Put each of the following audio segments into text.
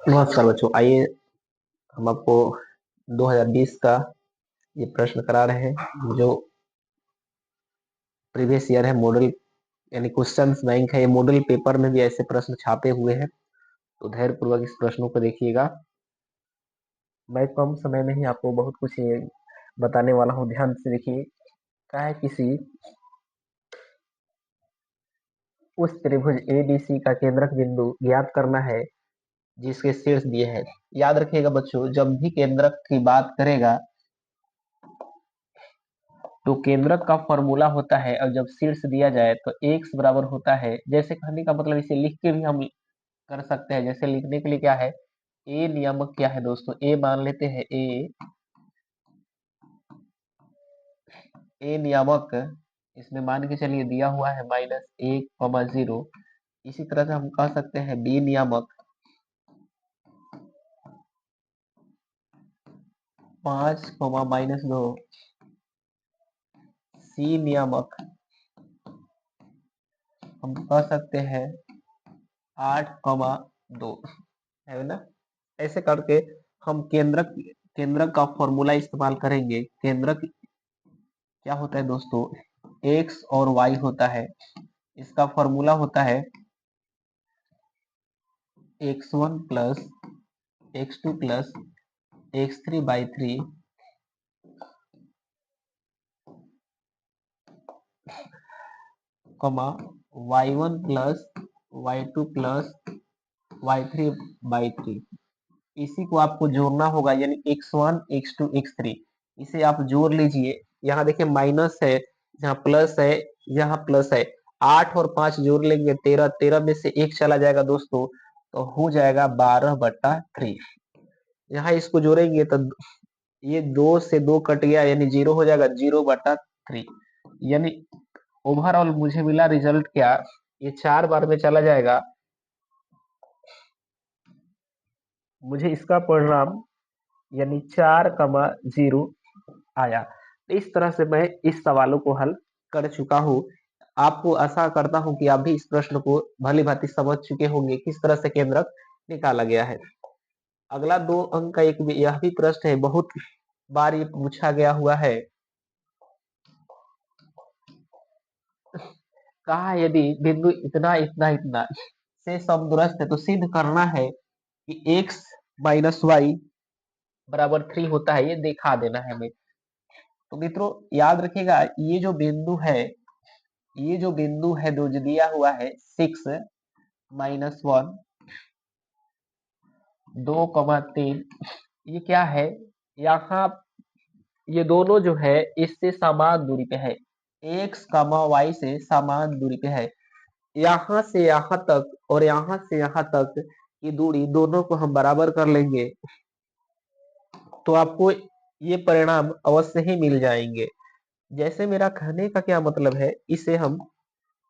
नमस्कार बच्चों, आइए हम आपको 2020 का ये प्रश्न करा रहे हैं। जो प्रीवियस ईयर है मॉडल यानी क्वेश्चंस बैंक है, ये मॉडल पेपर में भी ऐसे प्रश्न छापे हुए हैं, तो धैर्य पूर्वक इस प्रश्नों को देखिएगा। मैं कम समय में ही आपको बहुत कुछ ये बताने वाला हूँ, ध्यान से देखिए। क्या है, किसी उस त्रिभुज एबीसी का केंद्रक बिंदु ज्ञात करना है जिसके शीर्ष दिए हैं। याद रखिएगा बच्चों, जब भी केंद्रक की बात करेगा तो केंद्रक का फॉर्मूला होता है, और जब शीर्ष दिया जाए तो x बराबर होता है, जैसे कहने का मतलब इसे लिख के भी हम कर सकते हैं। जैसे लिखने के लिए क्या है, a नियामक क्या है दोस्तों, a मान लेते हैं, a नियामक इसमें मान के चलिए दिया हुआ है -1, 0। इसी तरह से हम कह सकते हैं b नियामक 5, -2, c नियामक हम कह सकते हैं 8, 2 है ना। ऐसे करके हम केंद्रक केंद्रक का फॉर्मूला इस्तेमाल करेंगे। केंद्रक क्या होता है दोस्तों, x और y होता है। इसका फॉर्मूला होता है x1 plus x2 plus x3/3 y1 plus y2 plus y3/3। इसी को आपको जोड़ना होगा, यानी x1 x2 x3, इसे आप जोड़ लीजिए। यहाँ देखिए माइनस है, यहाँ प्लस है, यहाँ प्लस है। 8 और 5 जोड़ लेंगे 13, 13 में से 1 चला जाएगा दोस्तों, तो हो जाएगा 12/3। यहाँ इसको जोड़ेंगे तो ये 2 से 2 कट गया, यानी 0 हो जाएगा, 0/3। यानी ओवरऑल मुझे मिला रिजल्ट क्या, ये 4 बार में चला जाएगा, मुझे इसका परिणाम यानी 4,0 आया। इस तरह से मैं इस सवालों को हल कर चुका हूँ। आपको आशा करता हूँ कि आप भी इस प्रश्न को भली भांति समझ चुके होंगे, किस तरह से केंद्रक निकाला गया है। अगला 2 अंक का एक यह भी प्रश्न है, बहुत बार ये पूछा गया हुआ है। कहा यदि बिंदु इतना इतना इतना से समदूरस्थ है तो सिद्ध करना है कि x माइनस वाई बराबर 3 होता है, ये दिखा देना है हमें। तो मित्रों याद रखिएगा, ये जो बिंदु है जो दिया हुआ है 6, -1, 2,3, ये क्या है, यहाँ ये दोनों जो है इससे समान दूरी पे है, x, y से समान दूरी पे है। यहाँ से यहाँ तक और यहाँ से यहाँ तक की दूरी दोनों को हम बराबर कर लेंगे तो आपको ये परिणाम अवश्य ही मिल जाएंगे। जैसे मेरा कहने का क्या मतलब है, इसे हम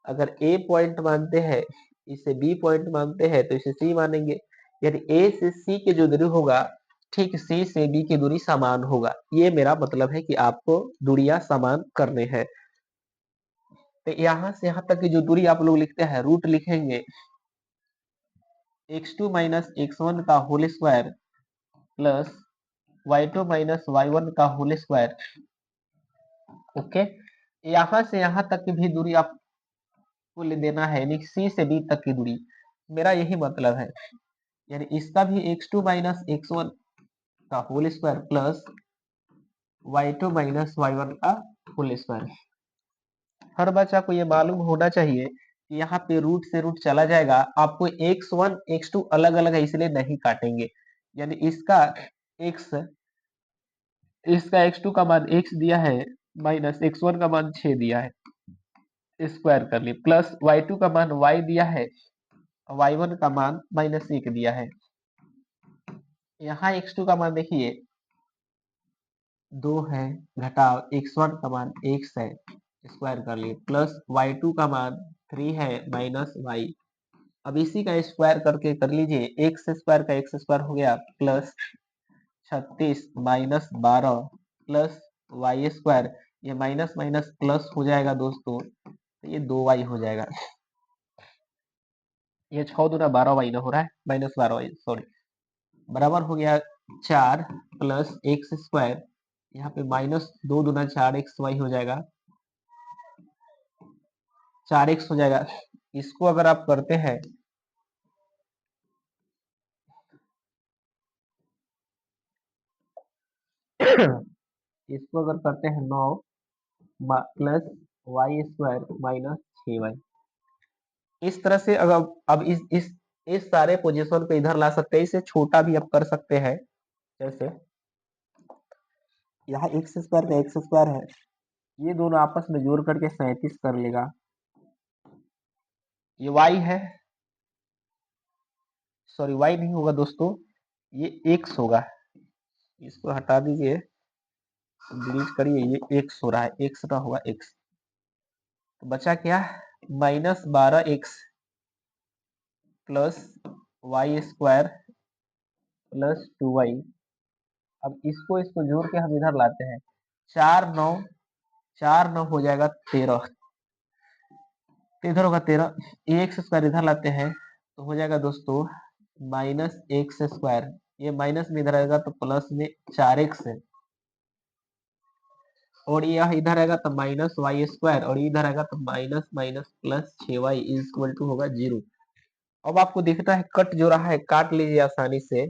अगर A पॉइंट मानते हैं, इसे B पॉइंट मानते हैं, तो इसे C मानेंगे। यानी A से C की जो दूरी होगा, ठीक C से B की दूरी समान होगा। ये मेरा मतलब है कि आपको दूरियां समान करने हैं। तो यहाँ से यहाँ तक की जो दूरी आप लोग लिखते हैं, रूट लिखेंगे x2 माइनस x1 का whole square plus y2 minus y1 का होल स्क्वायर। ओके, यहाँ से यहाँ तक की भी दूरी आपको ले देना है, यानी C से B तक की दूरी, मेरा यही मतलब है। यानी इसका भी x2 माइनस x1 का whole square plus y2 minus y1 का होल स्क्वायर। हर बच्चा को ये मालूम होना चाहिए कि यहाँ पे रूट से रूट चला जाएगा। आपको x1 x2 अलग अलग है, इसलिए नहीं काटेंगे। यानी इसका x2 का मान x दिया है, माइनस x1 का मान 6 दिया है, स्क्वायर कर लिए, प्लस y2 का मान y दिया है, y1 का मान -1 दिया है। यहाँ x2 का मान देखिए 2 है, घटाव x1 का मान x है, स्क्वायर कर लिए, प्लस y2 का मान 3 है, माइनस y। अब इसी का स्क्वायर करके कर लीजिए, एक्स स्क्वायर का एक्स स्क्वायर हो गया, plus 36 minus 12 plus y square, ये माइनस माइनस प्लस हो जाएगा दोस्तों, तो ये 2y हो जाएगा। ये 6 दूना 12y ना हो रहा है, -12y, सॉरी। बराबर हो गया 4 प्लस एक्स स्क्वायर, यहाँ पे माइनस 2 दूना 4 एक्स वाई हो जाएगा, 4 एक्स हो जाएगा। इसको अगर आप करते हैं इसको अगर करते हैं 9 plus y square minus 6 y, इस तरह से अगर अब इस सारे पोजीशन को इधर ला सकते हैं, इसे छोटा भी आप कर सकते हैं। जैसे यहाँ एक्स स्क्वायर का एक्स स्क्वायर है, ये दोनों आपस में जोड़ करके 37 कर लेगा। ये y है, सॉरी y नहीं होगा दोस्तों, ये x होगा। इसको हटा दीजिए, डिलीट करिए, ये x हो रहा है, x ना होगा x। तो बचा क्या, -12x plus y square plus 2y। अब इसको जोड़ के हम इधर लाते हैं, 4 9 हो जाएगा 13, इधर होगा 13, एक्स स्क्वायर इधर लाते हैं तो हो जाएगा दोस्तों -x स्क्वायर, ये माइनस में इधर आएगा तो प्लस में 4x है, और यह इधर आएगा तो -y स्क्वायर, और इधर आएगा तो minus minus plus 6y is equal to होगा 0। अब आपको दिखता है कट जो रहा है, काट लीजिए आसानी से।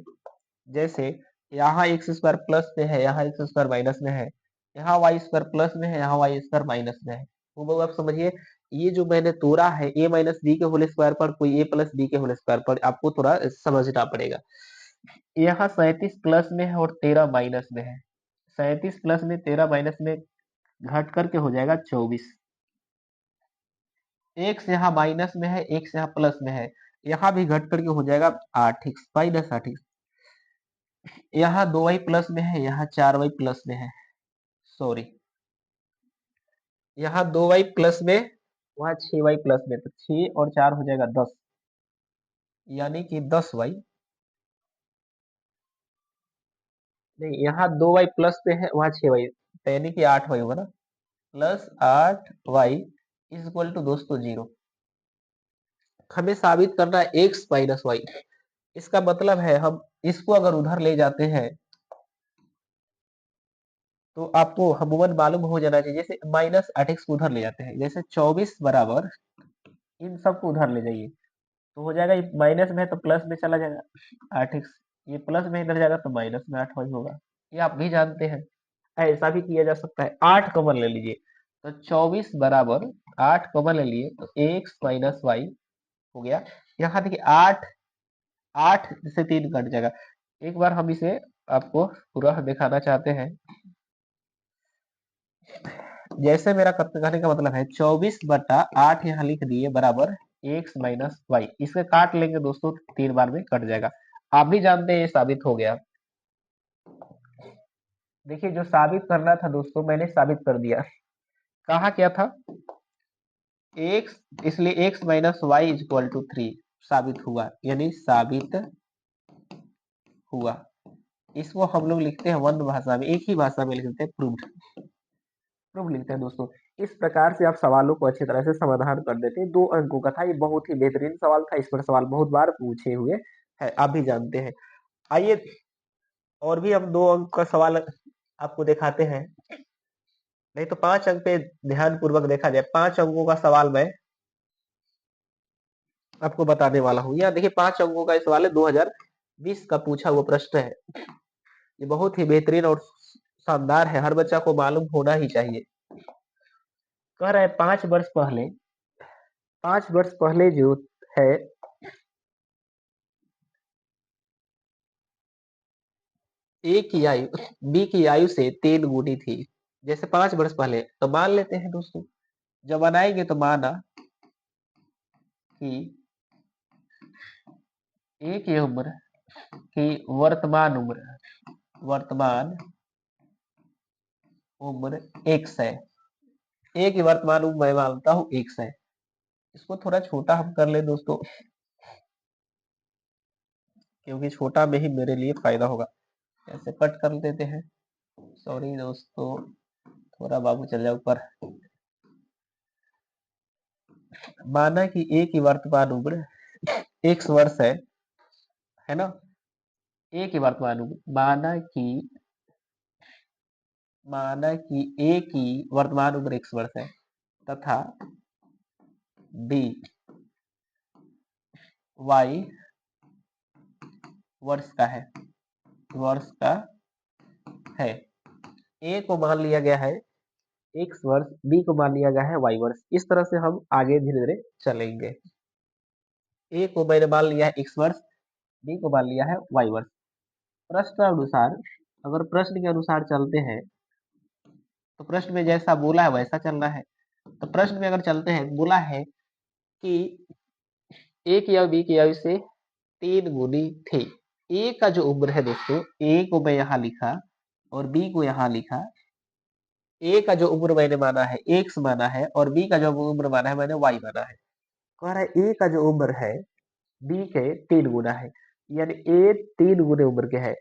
जैसे यहाँ एक्स स्क्वायर प्लस में है, यहाँ एक्स स्क्वायर माइनस में है, यहाँ वाई स्क्वायर प्लस में है, यहाँ वाई स्क्वायर माइनस में है। तो आप समझिए, ये जो मैंने तोड़ा है ए माइनस बी के होल स्क्वायर पर, कोई ए प्लस बी के होल स्क्वायर पर, आपको थोड़ा समझना पड़ेगा। यहाँ 37 प्लस में है और 13 माइनस में है, 37 प्लस में 13 माइनस में घट करके हो जाएगा 24। एक्स यहाँ माइनस में है, एक्स यहाँ प्लस में है, यहाँ भी घट करके हो जाएगा 8x माइनस 8x। यहाँ 2y प्लस में है, यहाँ 4y प्लस में है, सॉरी यहाँ 2y प्लस में, वहाँ 6y प्लस में, तो 6 और 4 हो जाएगा 10, यानी कि 10y। नहीं, यहाँ 2y प्लस पे है, वहाँ 6y, तो यानी कि 8y होगा ना, plus 8y is equal to दोस्तों 0। हमें साबित करना है x माइनस वाई। इसका मतलब है हम इसको अगर उधर ले जाते हैं तो आपको अमूमन मालूम हो जाना चाहिए, जैसे -8x को उधर ले जाते हैं, जैसे 24 बराबर इन सबको उधर ले जाइए तो हो जाएगा, ये माइनस में है तो प्लस में चला जाएगा 8x, ये प्लस में इधर जाएगा तो माइनस में 8y होगा। ये आप भी जानते हैं, ऐसा भी किया जा सकता है। 8 कॉमन ले लीजिए, तो 24 बराबर 8 कॉमन ले लिए तो x माइनस वाई हो गया। यहाँ देखिए 8 8 से 3 कट जाएगा। एक बार हम इसे आपको पूरा दिखाना चाहते हैं। जैसे मेरा कहने का मतलब है 24/8 यहाँ लिख दिए बराबर x माइनस वाई, इसे काट लेंगे दोस्तों, 3 बार में कट जाएगा। आप भी जानते हैं ये साबित हो गया। देखिए जो साबित करना था दोस्तों, मैंने साबित कर दिया। कहा क्या था, x, इसलिए x minus y is equal to 3 साबित हुआ, यानी साबित हुआ। इसको हम लोग लिखते हैं वन भाषा में, एक ही भाषा में लिखते हैं प्रूव्ड, प्रूव लिखते हैं दोस्तों। इस प्रकार से आप सवालों को अच्छी तरह से समाधान कर देते हैं। 2 अंकों का था, ये बहुत ही बेहतरीन सवाल था, इस पर सवाल बहुत बार पूछे हुए है, आप भी जानते हैं। आइए और भी हम 2 अंक का सवाल आपको दिखाते हैं, नहीं तो 5 अंक पे ध्यान पूर्वक देखा जाए। 5 अंकों का सवाल मैं आपको बताने वाला हूँ। यहाँ देखिए 5 अंकों का सवाल है, 2020 का पूछा हुआ प्रश्न है। ये बहुत ही बेहतरीन और शानदार है, हर बच्चा को मालूम होना ही चाहिए। कह रहा है 5 वर्ष पहले जो है ए की आयु बी की आयु से 3 गुनी थी। जैसे 5 वर्ष पहले, तो मान लेते हैं दोस्तों, जब बनाएंगे तो माना कि ए की उम्र की वर्तमान उम्र x है। ए की वर्तमान उम्र मैं मानता हूँ x है। इसको थोड़ा छोटा हम कर ले दोस्तों, क्योंकि छोटा में ही मेरे लिए फायदा होगा। ऐसे कट कर देते हैं, सॉरी दोस्तों, थोड़ा बाबू चल जाओ ऊपर। माना कि ए की वर्तमान उम्र x वर्ष है ना, ए की वर्तमान उम्र, माना कि ए की वर्तमान उम्र x वर्ष है तथा बी y वर्ष का है, ए को मान लिया गया है x वर्ष, बी को मान लिया गया है y वर्ष। इस तरह से हम आगे धीरे धीरे चलेंगे। ए को मैंने मान लिया है x वर्ष, बी को मान लिया है y वर्ष। प्रश्न अनुसार, अगर प्रश्न के अनुसार चलते हैं तो प्रश्न में जैसा बोला है वैसा चलना है। तो प्रश्न में अगर चलते हैं, बोला है कि ए की अवधि की आयु से 3 गुनी थी। ए का जो उम्र है दोस्तों, ए को मैं यहाँ लिखा और बी को यहाँ लिखा। ए का जो उम्र मैंने माना है एक्स माना है और बी का जो उम्र माना है मैंने वाई माना है। कह रहा है ए का जो उम्र है बी के 3 गुना है, यानी ए 3 गुने उम्र के है।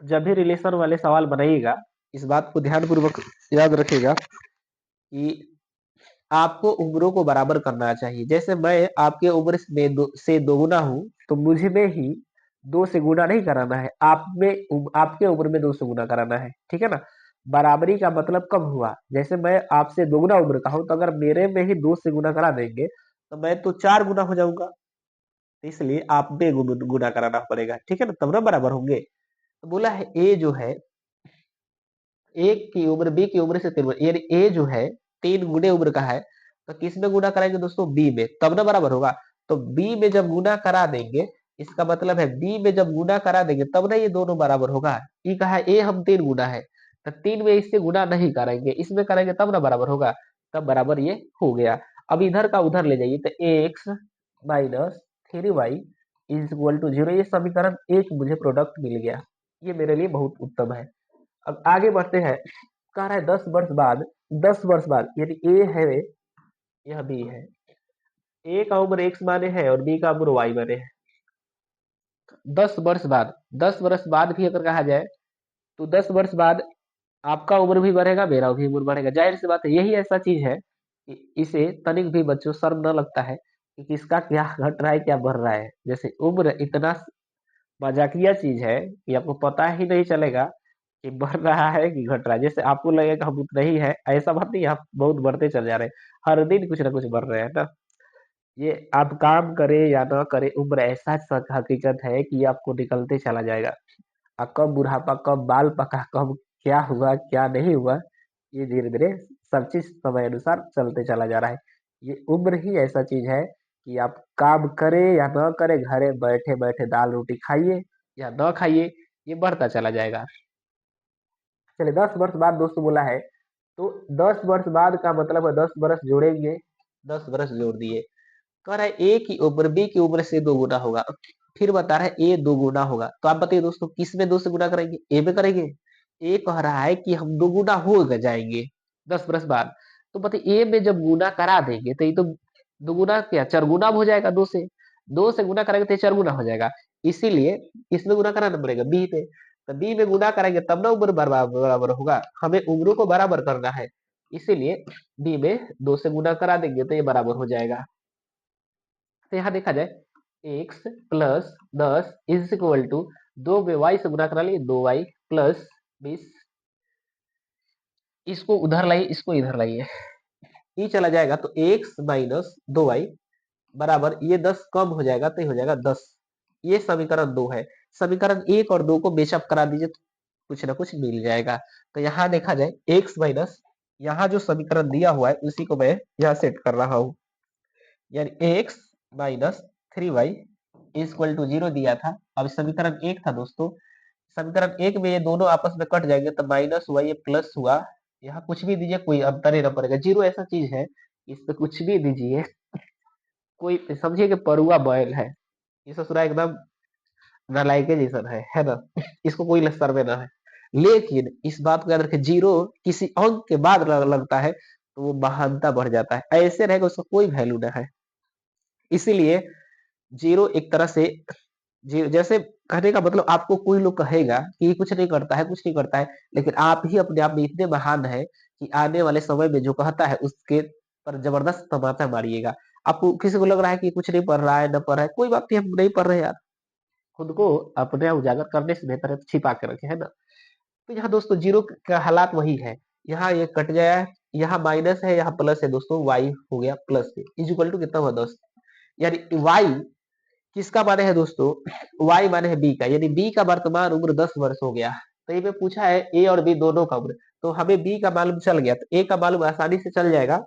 जब भी रिलेशन वाले सवाल बनाइएगा इस बात को ध्यानपूर्वक याद रखिएगा कि आपको उम्रों को बराबर करना चाहिए। जैसे मैं आपके उम्र से दोगुना हूं तो मुझे में ही 2 से गुना नहीं कराना है, आपके उम्र में 2 से गुना कराना है। ठीक है ना। बराबरी का मतलब कब हुआ, जैसे मैं आपसे दोगुना उम्र का हूं तो अगर मेरे में ही 2 से गुना करा देंगे तो मैं तो 4 गुना हो जाऊंगा, इसलिए आप में गुना कराना पड़ेगा। ठीक है ना, तब ना बराबर होंगे। तो बोला है ए जो है, ए की उम्र बी की उम्र से 3 गुना, यानी ए जो है 3 गुने उम्र का है, तो किस में गुना कराएंगे दोस्तों, बी में, तब ना बराबर होगा। तो बी में जब गुना करा देंगे, इसका मतलब है बी में जब गुना करा देंगे तब ना ये दोनों बराबर होगा। ये कहा ए हम 3 गुना है तो 3 में इससे गुना नहीं करेंगे, इसमें करेंगे तब ना बराबर होगा, तब बराबर ये हो गया। अब इधर का उधर ले जाइए तो x minus 3y is equal to 0, ये समीकरण एक मुझे प्रोडक्ट मिल गया, ये मेरे लिए बहुत उत्तम है। अब आगे बढ़ते हैं। कह रहा है 10 वर्ष बाद, 10 वर्ष बाद, यानी ए है यह बी है, ए का उम्र एक्स माने है और बी का उम्र वाई माने है। 10 वर्ष बाद, 10 वर्ष बाद भी अगर कहा जाए तो 10 वर्ष बाद आपका उम्र भी बढ़ेगा, मेरा भी उम्र बढ़ेगा। जाहिर सी बात है, यही ऐसा चीज है कि इसे तनिक भी बच्चों शर्म न लगता है कि किसका क्या घट रहा है क्या बढ़ रहा है। जैसे उम्र इतना मजाकिया चीज है कि आपको पता ही नहीं चलेगा कि बढ़ रहा है कि घट रहा है। जैसे आपको लगेगा हम उतना ही है, ऐसा बात नहीं, आप बहुत बढ़ते चले जा रहे हैं, हर दिन कुछ ना कुछ बढ़ रहे हैं ना। ये आप काम करे या ना करे, उम्र ऐसा हकीकत है कि ये आपको निकलते चला जाएगा। और कब बुढ़ापा, कब बाल पका, कब क्या हुआ क्या नहीं हुआ, ये धीरे धीरे सब चीज समय अनुसार चलते चला जा रहा है। ये उम्र ही ऐसा चीज है कि आप काम करे या ना करे, घरे बैठे बैठे दाल रोटी खाइए या ना खाइए, ये बढ़ता चला जाएगा। चलिए 10 वर्ष बाद दोस्तों बोला है, तो 10 वर्ष बाद का मतलब है 10 वर्ष जोड़ेंगे, 10 वर्ष जोड़ दिए। कह रहा है ए की उम्र बी की उम्र से 2 गुना होगा, फिर बता रहा है ए 2 गुना होगा। तो आप बताइए दोस्तों किस में 2 से गुना करेंगे, ए में करेंगे। ए कह रहा है कि हम 2 गुना हो जाएंगे 10 वर्ष बाद। तो बताइए ए में जब गुना करा देंगे तो ये तो 2 गुना क्या 4 गुना हो जाएगा, 2 से गुना करेंगे तो ये 4 गुना हो जाएगा। इसीलिए इसमें गुना कराना पड़ेगा बी में, तो बी में गुना करेंगे तब ना उम्र बराबर होगा। हमें उम्रों को बराबर करना है, इसीलिए बी में 2 से गुना करा देंगे तो ये बराबर हो जाएगा। तो यहाँ देखा जाए x plus 10 is equal to 2 में वाई से गुना करा लिए 2y प्लस 20, इसको उधर लाइए इसको इधर लाइए, ये चला जाएगा तो एक्स माइनस 2y बराबर, ये 10 कम हो जाएगा तो ये हो जाएगा 10। ये समीकरण 2 है। समीकरण 1 और 2 को बेशअप करा दीजिए तो कुछ ना कुछ मिल जाएगा। तो यहाँ देखा जाए एक्स माइनस, यहाँ जो समीकरण दिया हुआ है उसी को मैं यहाँ सेट कर रहा हूँ, यानी x minus 3y equal to 0 दिया था। अब समीकरण 1 था दोस्तों, समीकरण 1 में ये दोनों आपस में कट जाएंगे तो माइनस हुआ, ये प्लस हुआ, यहाँ कुछ भी दीजिए कोई अंतर ही ना पड़ेगा। जीरो ऐसा चीज है इस पे कुछ भी दीजिए, कोई समझिए कि परुआ बैल है, ये ससुरा एकदम नालायके जैसा है ना, इसको कोई लस्तर में ना है। लेकिन इस बात को याद रखें, जीरो किसी अंक के बाद लगता है तो वो महानता बढ़ जाता है, ऐसे रहेगा उसका कोई वैल्यू ना है। इसीलिए जीरो एक तरह से जीरो, जैसे कहने का मतलब आपको कोई लोग कहेगा कि ये कुछ नहीं करता है कुछ नहीं करता है, लेकिन आप ही अपने आप में इतने महान है कि आने वाले समय में जो कहता है उसके पर जबरदस्त तमाचा मारिएगा। आपको किसी को लग रहा है कि कुछ नहीं पढ़ रहा है न पढ़ रहा है, कोई बात नहीं, हम नहीं पढ़ रहे यार, खुद को अपने उजागर करने से बेहतर है तो छिपा के रखे, है ना। तो यहाँ दोस्तों जीरो का हालात वही है, यहाँ ये कट गया, यहाँ माइनस है, यहाँ प्लस है दोस्तों, वाई हो गया प्लस में, इज इक्वल टू कितना हुआ दोस्त, यानी वाई किसका माने है दोस्तों, वाई माने है बी का, यानी बी का वर्तमान उम्र 10 वर्ष हो गया। तो ये पूछा है ए और बी दोनों का उम्र, तो हमें बी का मालूम चल गया, तो ए का मालूम आसानी से चल जाएगा।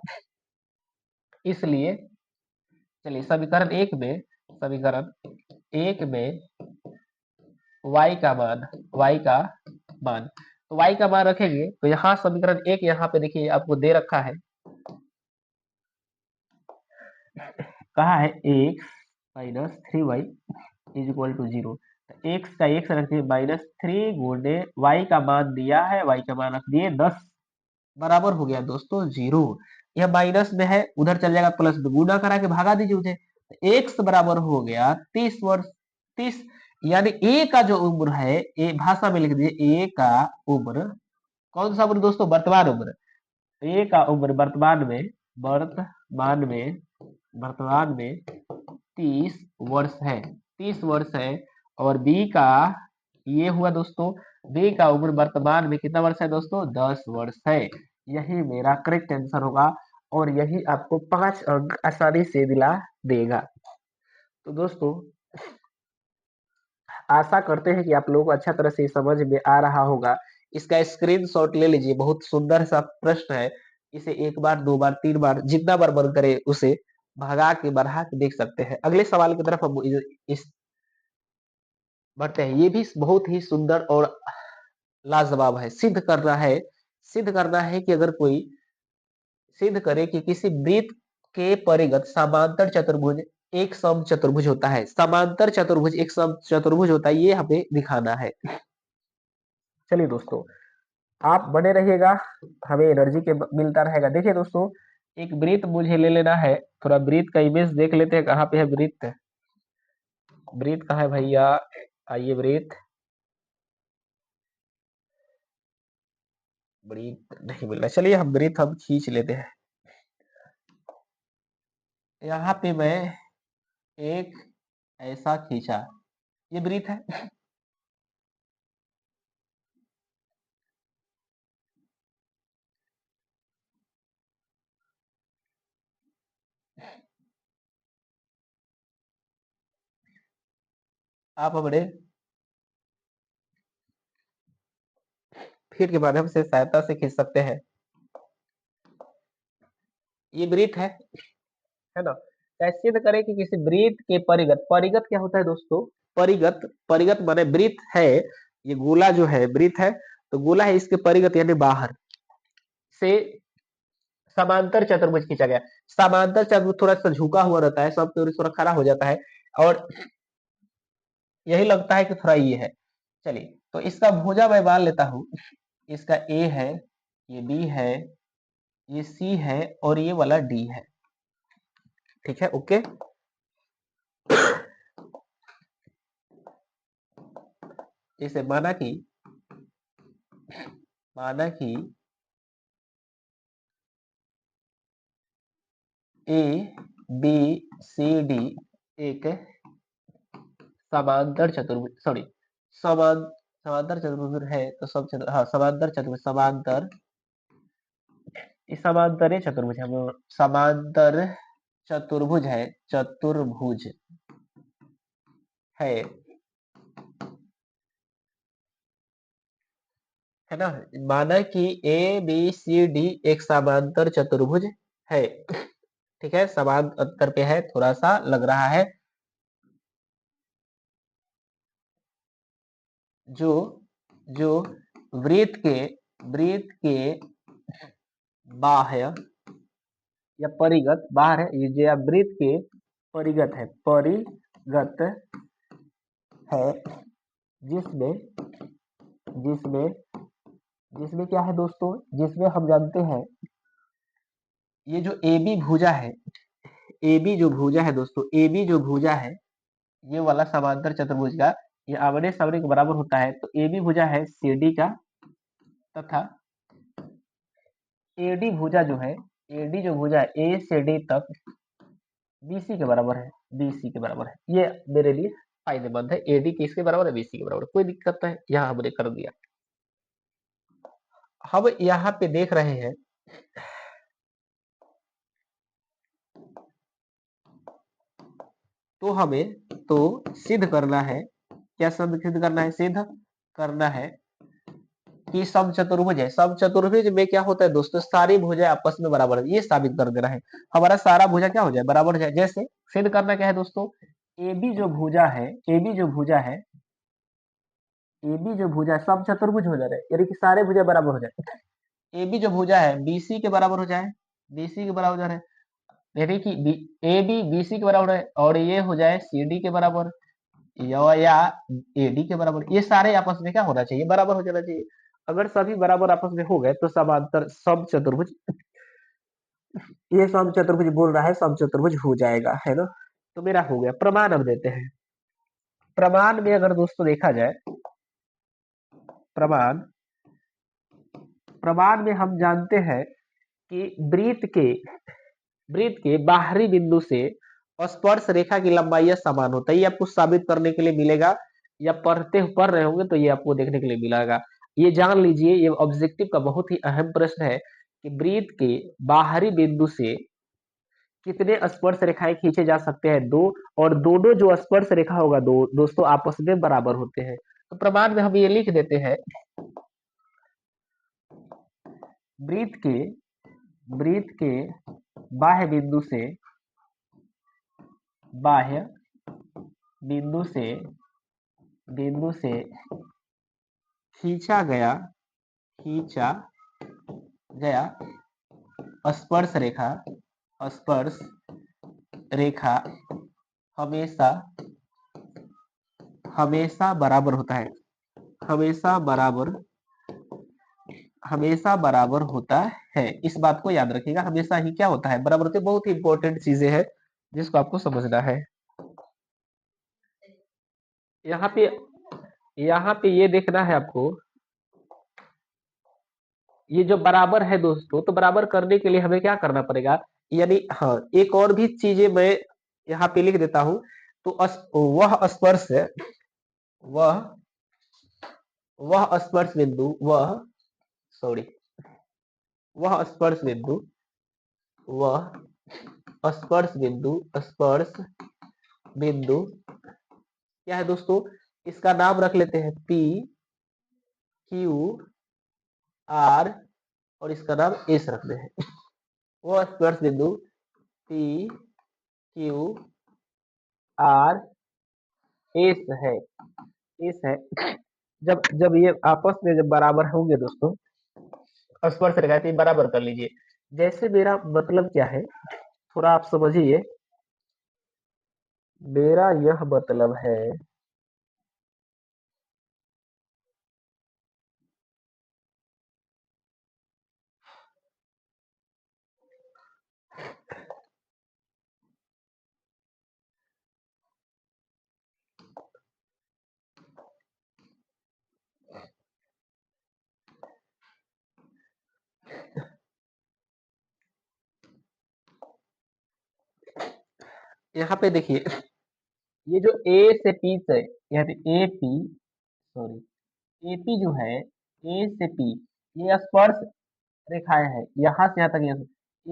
इसलिए चलिए समीकरण एक में y का मान तो y का मान रखेंगे, तो यहाँ समीकरण एक यहाँ पे देखिए आपको दे रखा है, कहा है x minus 3y is equal to 0। X का एक्स रख दिए, -3 गुणे y का मान दिया है, y का मान रख दिए 10, बराबर हो गया दोस्तों 0। यह माइनस में है, उधर चल जाएगा प्लस में, गुना करा के भागा दीजिए उसे, एक्स बराबर हो गया 30 वर्ष। 30 यानी ए का जो उम्र है, ए भाषा में लिख दीजिए, ए का उम्र, कौन सा उम्र दोस्तों, वर्तमान उम्र, ए का उम्र वर्तमान में 30 वर्ष है, 30 वर्ष है। और बी का ये हुआ दोस्तों, बी का उम्र वर्तमान में कितना वर्ष है दोस्तों, 10 वर्ष है। यही मेरा करेक्ट आंसर होगा, और यही आपको 5 अंक आसानी से दिला देगा। तो दोस्तों आशा करते हैं कि आप लोगों को अच्छा तरह से समझ में आ रहा होगा। इसका स्क्रीनशॉट ले लीजिए, बहुत सुंदर सा प्रश्न है, इसे एक बार, दो बार, तीन बार, जितना बार मन करे उसे भगा के बढ़ा के देख सकते हैं। अगले सवाल की तरफ हम इस बढ़ते हैं। ये भी बहुत ही सुंदर और लाजवाब है। सिद्ध करना है कि अगर कोई सिद्ध करे कि किसी वृत्त के परिगत समांतर चतुर्भुज एक सम चतुर्भुज होता है, समांतर चतुर्भुज एक सम चतुर्भुज होता है, ये हमें दिखाना है। चलिए दोस्तों आप बने रहिएगा, हमें एनर्जी के मिलता रहेगा। देखिए दोस्तों एक वृत्त मुझे ले लेना है, थोड़ा वृत्त का इमेज देख लेते हैं, कहाँ पे है वृत्त, वृत्त कहाँ है भैया, आइए वृत्त, वृत्त नहीं मिल रहा, चलिए हम वृत्त हम खींच लेते हैं। यहाँ पे मैं एक ऐसा खींचा, ये वृत्त है। आप अपने फीट के माध्यम से सहायता से खींच सकते हैं। ये वृत्त है ना। कैसे सिद्ध करें कि किसी वृत्त के परिगत, परिगत क्या होता है दोस्तों, परिगत, परिगत माने वृत्त है, ये गोला जो है वृत्त है, तो गोला है, इसके परिगत यानी बाहर से समांतर चतुर्भुज खींचा गया। समांतर चतुर्भुज थोड़ा सा झुका हुआ रहता है, सब थोड़ा खड़ा हो जाता है, और यही लगता है कि थोड़ा ये है। चलिए तो इसका भुजा मैं मान लेता हूं, इसका ए है, ये बी है, ये सी है, और ये वाला डी है। ठीक है, ओके। इसे माना कि ए बी सी डी एक समांतर चतुर्भुज, सॉरी समांतर चतुर्भुज है, तो सब हाँ समांतर चतुर्भुज, समांतरे चतुर्भुज है, समांतर चतुर्भुज है ना। माना कि ए बी सी डी एक समांतर चतुर्भुज है। ठीक है, समांतर पे है, थोड़ा सा लग रहा है, जो जो वृत्त के बाह्य या परिगत, बाहर है, ये जो वृत्त के परिगत है, जिसमें जिसमें जिसमें क्या है दोस्तों, जिसमें हम जानते हैं ये जो ए बी भुजा है, ए बी जो भुजा है दोस्तों, ए बी जो भुजा है, ये वाला समांतर चतुर्भुज का ये आमने सामने के बराबर होता है, तो ए बी भुजा है सी डी का, तथा एडी भुजा जो है, एडी जो भुजा है ए से डी तक बीसी के बराबर है, बीसी के बराबर है, ये मेरे लिए फायदेमंद है। एडी किसके बराबर है, बीसी के बराबर, कोई दिक्कत नहीं, यहाँ हमने कर दिया। हम यहाँ पे देख रहे हैं तो हमें तो सिद्ध करना है, क्या सिद्ध करना है, सिद्ध करना है कि समचतुर्भुज है। समचतुर्भुज में क्या होता है दोस्तों, सारी भुजाएं आपस में बराबर है, ये साबित कर देना है। हमारा सारा भुजा क्या हो जाए, बराबर हो जाए। जैसे सिद्ध करना क्या है दोस्तों, एबी जो भुजा है, एबी जो भुजा है, एबी जो भुजा है समचतुर्भुज हो जा रहा है, यानी कि सारे भुजा बराबर हो जाए। एबी जो भुजा है बीसी के बराबर हो जाए, बीसी के बराबर हो जा रहा है, यानी कि ए बी बी सी के बराबर है, और ये हो जाए सी डी के बराबर, या ए डी के बराबर। ये सारे आपस में क्या होना चाहिए, बराबर हो जाना चाहिए। अगर सभी बराबर आपस में हो गए तो समांतर समचतुर्भुज, ये समचतुर्भुज बोल रहा है, समचतुर्भुज हो जाएगा, है ना। तो मेरा हो गया। प्रमाण अब देते हैं। प्रमाण में अगर दोस्तों देखा जाए, प्रमाण प्रमाण में हम जानते हैं कि वृत्त के बाहरी बिंदु से स्पर्श रेखा की लंबाई समान होता है। ये आपको साबित करने के लिए मिलेगा, या पढ़ रहे होंगे तो ये आपको देखने के लिए मिलेगा। ये जान लीजिए, ये ऑब्जेक्टिव का बहुत ही अहम प्रश्न है कि वृत्त के बाहरी बिंदु से कितने स्पर्श रेखाएं खींचे जा सकते हैं, दो, और दोनों जो स्पर्श रेखा होगा दो दोस्तों आपस में बराबर होते हैं। तो प्रमाण में हम ये लिख देते हैं, वृत्त के वृत्त के बाह्य बाह्य बिंदु से बिंदु से खींचा गया स्पर्श रेखा हमेशा हमेशा बराबर होता है, हमेशा बराबर होता है। इस बात को याद रखिएगा, हमेशा ही क्या होता है, बराबर होते। बहुत ही इंपॉर्टेंट चीजें हैं जिसको आपको समझना है। यहाँ पे ये देखना है आपको, ये जो बराबर है दोस्तों, तो बराबर करने के लिए हमें क्या करना पड़ेगा, यानी हाँ, एक और भी चीजें मैं यहाँ पे लिख देता हूँ। तो वह स्पर्श वह वह स्पर्श बिंदु वह सॉरी वह स्पर्श बिंदु वह स्पर्श बिंदु क्या है दोस्तों, इसका नाम रख लेते हैं पी क्यू आर, और इसका नाम एस रखते हैं। वो स्पर्श बिंदु पी क्यू आर एस है, एस है। जब जब ये आपस में जब बराबर होंगे दोस्तों, स्पर्श रेखा, तो ये बराबर कर लीजिए। जैसे मेरा मतलब क्या है, थोड़ा आप समझिए, मेरा यह मतलब है, यहाँ पे देखिए, ये जो ए से पी से, यहाँ पे ए पी सॉरी एपी जो है, ए से पी, ये स्पर्श रेखाएं हैं, यहाँ से यहाँ तक। यहाँ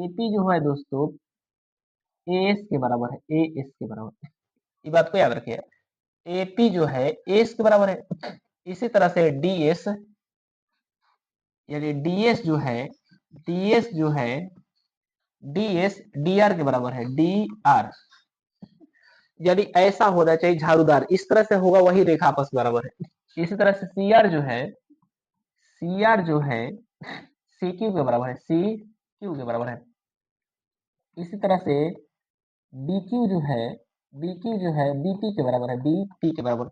एपी जो है दोस्तों एस के बराबर है, ए एस के बराबर है। ये बात को याद रखिए, एपी जो है एस के बराबर है। इसी तरह से डीएस, यानी डीएस जो है डीएस डीआर के बराबर है, डी आर, यानी ऐसा होना चाहिए झाड़ूदार, इस तरह से होगा वही रेखा आपस में बराबर है। इसी तरह से सीआर जो है सी क्यू के बराबर है, सी क्यू के बराबर है। इसी तरह से BQ जो है BQ जो है BP के बराबर है, BP के बराबर।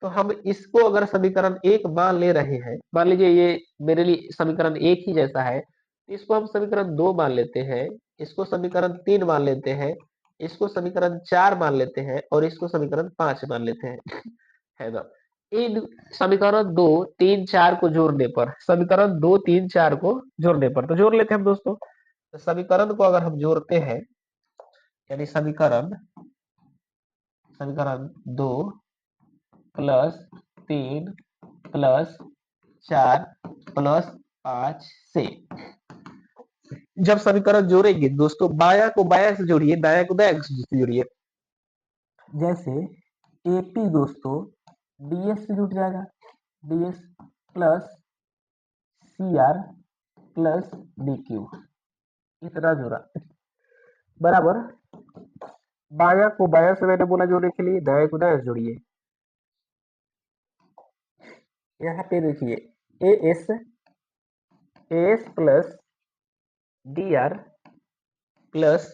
तो हम इसको अगर समीकरण एक मान ले रहे हैं, मान लीजिए ये मेरे लिए समीकरण एक ही जैसा है, तो इसको हम समीकरण दो मान लेते हैं, इसको समीकरण तीन मान लेते हैं, इसको समीकरण चार मान लेते हैं, और इसको समीकरण पांच मान लेते हैं, है ना। इन समीकरण दो तीन चार को जोड़ने पर, समीकरण दो तीन चार को जोड़ने पर, तो जोड़ लेते हैं हम दोस्तों। तो समीकरण को अगर हम जोड़ते हैं, यानी समीकरण समीकरण दो प्लस 3 प्लस 4 प्लस 5 से। जब समीकरण जोड़ेंगे दोस्तों, बाया को बाया से जोड़िए, दाया को दाया से जोड़िए। जैसे एपी दोस्तों डीएस से जुड़ जाएगा, DS plus CR plus DQ, इतना जोड़ा बराबर। बाया को बाया से मैंने बोला जोड़ने के लिए, दाया को दाया से जोड़िए। यहाँ पे देखिए A S plus D R plus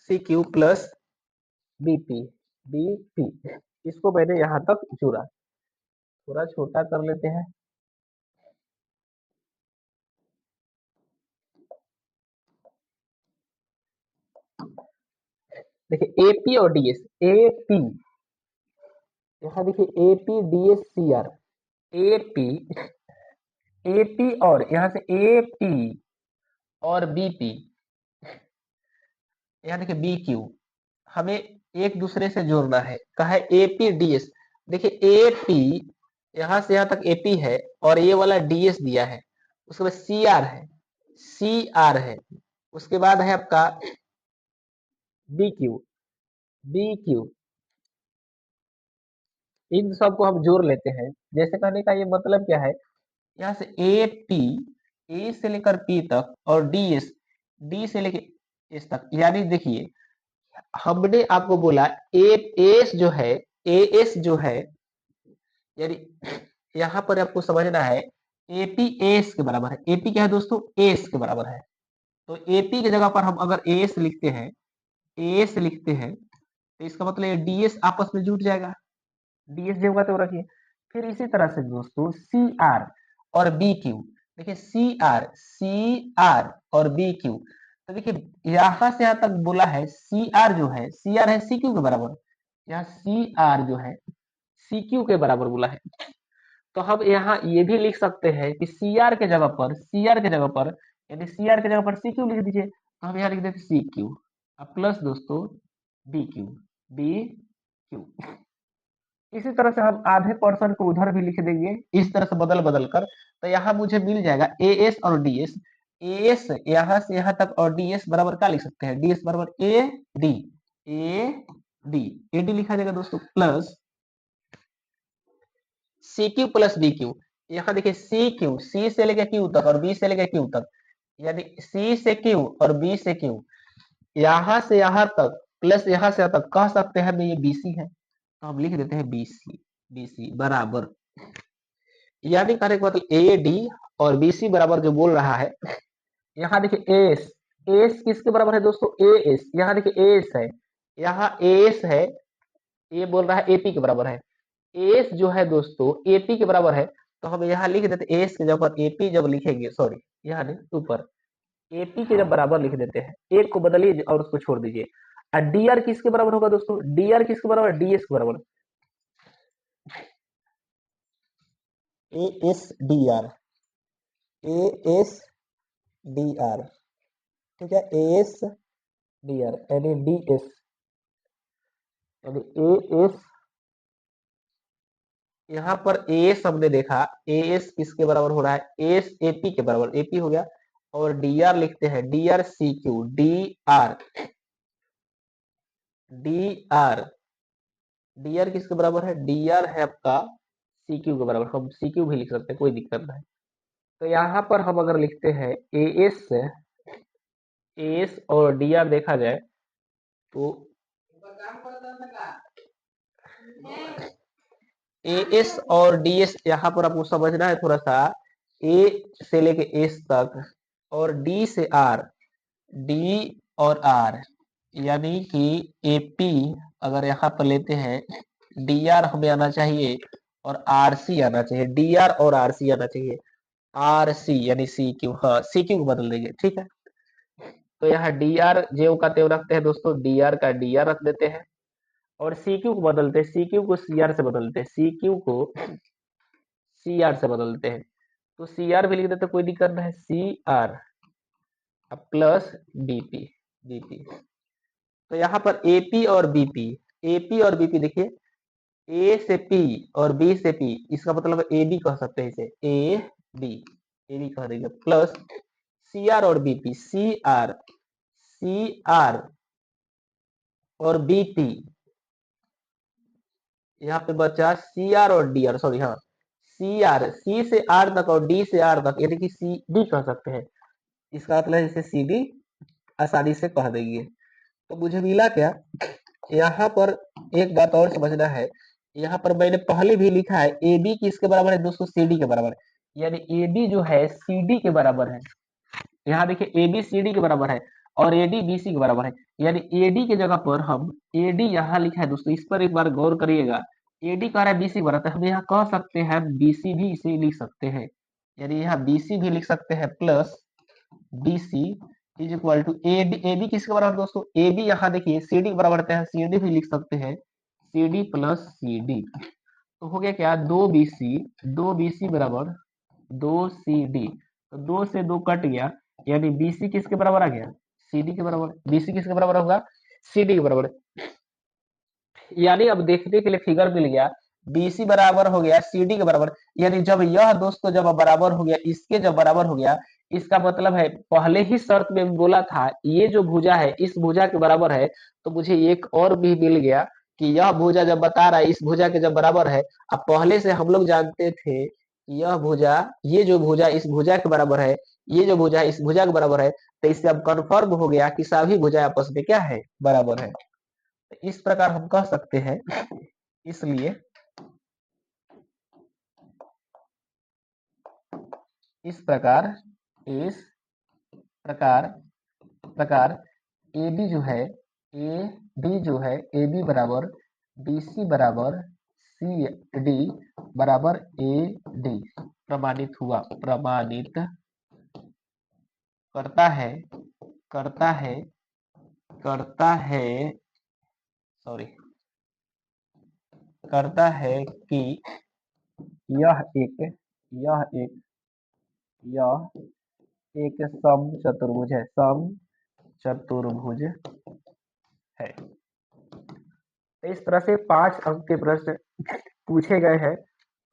C Q plus BP BP, इसको मैंने यहाँ तक जोड़ा। थोड़ा छोटा कर लेते हैं। देखिए एपी और डीएस, एपी यहाँ देखिए AP DS C R, AP AP और यहाँ से एपी और बीपी, यहाँ देखिए बी क्यू, हमें एक दूसरे से जोड़ना है। कहा है एपी डीएस। देखिए एपी यहाँ से यहाँ तक एपी है और ये वाला डीएस दिया है, उसके बाद सी आर है, सी आर है, उसके बाद है आपका बी क्यू, बी क्यू, इन सबको हम जोड़ लेते हैं। जैसे कहने का ये मतलब क्या है, यहाँ से ए पी, ए से लेकर पी तक और डी एस, डी से लेकर एस तक, यानी देखिए हमने आपको बोला ए एस जो है, ए एस जो है, यानी यहाँ पर आपको समझना है एपी एस के बराबर है। एपी क्या है दोस्तों, एस के बराबर है। तो एपी की जगह पर हम अगर एस लिखते हैं, एस लिखते हैं, तो इसका मतलब डीएस आपस में जुट जाएगा, डीएस जो होगा तो रखिए। फिर इसी तरह से दोस्तों सी आर और बी क्यू, देखिए सी आर और बी क्यू, तो देखिए यहां से यहां तक बोला है सी आर जो है, सी आर है सी क्यू के बराबर, यहाँ सी आर जो है सी क्यू के बराबर बोला है। तो हम यहाँ ये भी लिख सकते हैं कि सी आर के जगह पर, सी आर के जगह पर, यानी सी आर के जगह पर सी क्यू लिख दीजिए। तो हम यहाँ लिख देते सी क्यू प्लस दोस्तों बी क्यू, बी क्यू। इसी तरह से हम आधे पर्सन को उधर भी लिख देंगे, इस तरह से बदल बदल कर। तो यहाँ मुझे मिल जाएगा ए एस और डी एस, ए एस यहाँ से यहाँ तक और डी एस बराबर क्या लिख सकते हैं, डी एस बराबर A D, A D, A D लिखा जाएगा दोस्तों plus C Q plus B Q. यहाँ देखिए सी क्यू, सी से लेकर क्यू तक और बी से लेकर क्यू तक, यानी सी से क्यू और बी से क्यू, यहाँ से यहाँ तक प्लस यहाँ से यहाँ तक, कह सकते हैं ये बीसी है, तो हम लिख देते हैं बीसी, बीसी बराबर, यानी कहने का मतलब ए डी और बीसी बराबर जो बोल रहा है। यहाँ देखिए एस, एस किसके बराबर है दोस्तों, ए एस, यहाँ देखिए एस है, यहाँ एस है, ये बोल रहा है एपी के बराबर है। एस जो है दोस्तों एपी के बराबर है, तो हम यहाँ लिख देते एस के जगह पर एपी जब लिखेंगे, सॉरी यहाँ नहीं ऊपर, एपी के जब बराबर लिख देते हैं, एक को बदलिए और उसको छोड़ दीजिए। और डी आर किसके बराबर होगा दोस्तों, डी आर किसके बराबर, डी एस के बराबर, A S D R, A S D R, ठीक है, ए एस डी आर यानी डी एस, यानी ए एस, यहाँ पर ए एस हमने देखा, ए एस किसके बराबर हो रहा है, एस एपी के बराबर, एपी हो गया, और डी आर लिखते हैं, D R C Q, D R, D R, D R किसके बराबर है, डी आर है आपका सी क्यू के बराबर, हम सी क्यू भी लिख सकते हैं, कोई दिक्कत नहीं। तो यहाँ पर हम अगर लिखते हैं ए एस और डी आर देखा जाए तो ए एस और डी एस, यहाँ पर आपको समझना है थोड़ा सा, ए से लेके एस तक और डी से आर, डी और आर, यानी कि एपी अगर यहाँ पर लेते हैं, डी आर हमें आना चाहिए और आर सी आना चाहिए, डी आर और आर सी आना चाहिए, आर सी यानी सी क्यू, हाँ सी क्यू को बदल देंगे, ठीक है। तो यहाँ डी आर जेव का तेव रखते हैं दोस्तों, डी आर का डी आर रख देते हैं, और सी क्यू को बदलते हैं, सी क्यू को सी आर से बदलते हैं, सी क्यू को सी आर से बदलते हैं। तो सी आर भी लिख देते, कोई दिक्कत नहीं, C R plus BP, BP. तो यहाँ पर एपी और बीपी, एपी और बीपी देखिए, ए से पी और बी से पी, इसका मतलब ए बी कह सकते हैं इसे, ए बी कह देंगे, प्लस सी आर और बीपी, सी आर और बीपी, यहाँ पे बचा सी आर और डी आर, सॉरी हाँ, सी आर, सी से आर तक और डी से आर तक, यानी कि सी डी कह सकते हैं, इसका मतलब इसे सी डी आसानी से कह देंगे। तो मुझे मिला क्या, यहाँ पर एक बात और समझना है, यहाँ पर मैंने पहले भी लिखा है ए बी किसके बराबर है दोस्तों, सी डी के बराबर है, यानी ए बी जो है सी डी के बराबर है। यहाँ देखिए ए बी सी डी के बराबर है और ए डी बी सी के बराबर है, यानी ए डी की जगह पर हम ए डी यहाँ लिखा है दोस्तों, इस पर एक बार गौर करिएगा, ए डी कह रहा है बी सी के बराबर, हम यहाँ कह सकते हैं बी सी भी इसे लिख सकते हैं, यानी यहाँ बी सी भी लिख सकते हैं, plus B C is equal to A B किसके बराबर दोस्तों, ए बी यहाँ देखिए सी डी के बराबर होता है, सी डी भी लिख सकते हैं, C D plus C D, तो हो गया क्या, दो बी सी बराबर दो सी डी, तो दो से दो कट गया, यानी बी सी किसके बराबर आ गया, सी डी के बराबर, बी सी किसके बराबर होगा, सी डी के बराबर, यानी अब देखने के लिए फिगर मिल गया, BC बराबर हो गया CD के बराबर, यानी जब यह दोस्तों जब बराबर हो गया, इसके जब बराबर हो गया, इसका मतलब है पहले ही शर्त में बोला था ये जो भुजा है इस भुजा के बराबर है, तो मुझे एक और भी मिल गया कि यह भुजा जब बता रहा है इस भुजा के जब बराबर है, अब पहले से हम लोग जानते थे कि यह भुजा, ये जो भुजा इस भुजा के बराबर है, ये जो भुजा इस भुजा के बराबर है, तो इससे अब कन्फर्म हो गया कि सभी भुजा आपस में क्या है, बराबर है। इस प्रकार हम कह सकते हैं, इसलिए इस प्रकार प्रकार ए बी जो है ए बी बराबर बी सी बराबर सी डी बराबर ए डी प्रमाणित हुआ, प्रमाणित करता है करता है करता है सॉरी करता है कि यह एक यह एक यह एक सम चतुर्भुज है, सम चतुर्भुज है। तो इस तरह से 5 अंक के प्रश्न पूछे गए हैं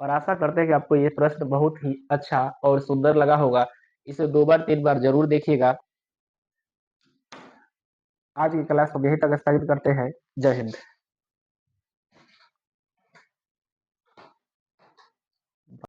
और आशा करते हैं कि आपको ये प्रश्न बहुत ही अच्छा और सुंदर लगा होगा। इसे 2 बार 3 बार जरूर देखिएगा। आज की क्लास हम यहीं तक स्थगित करते हैं। जय हिंद।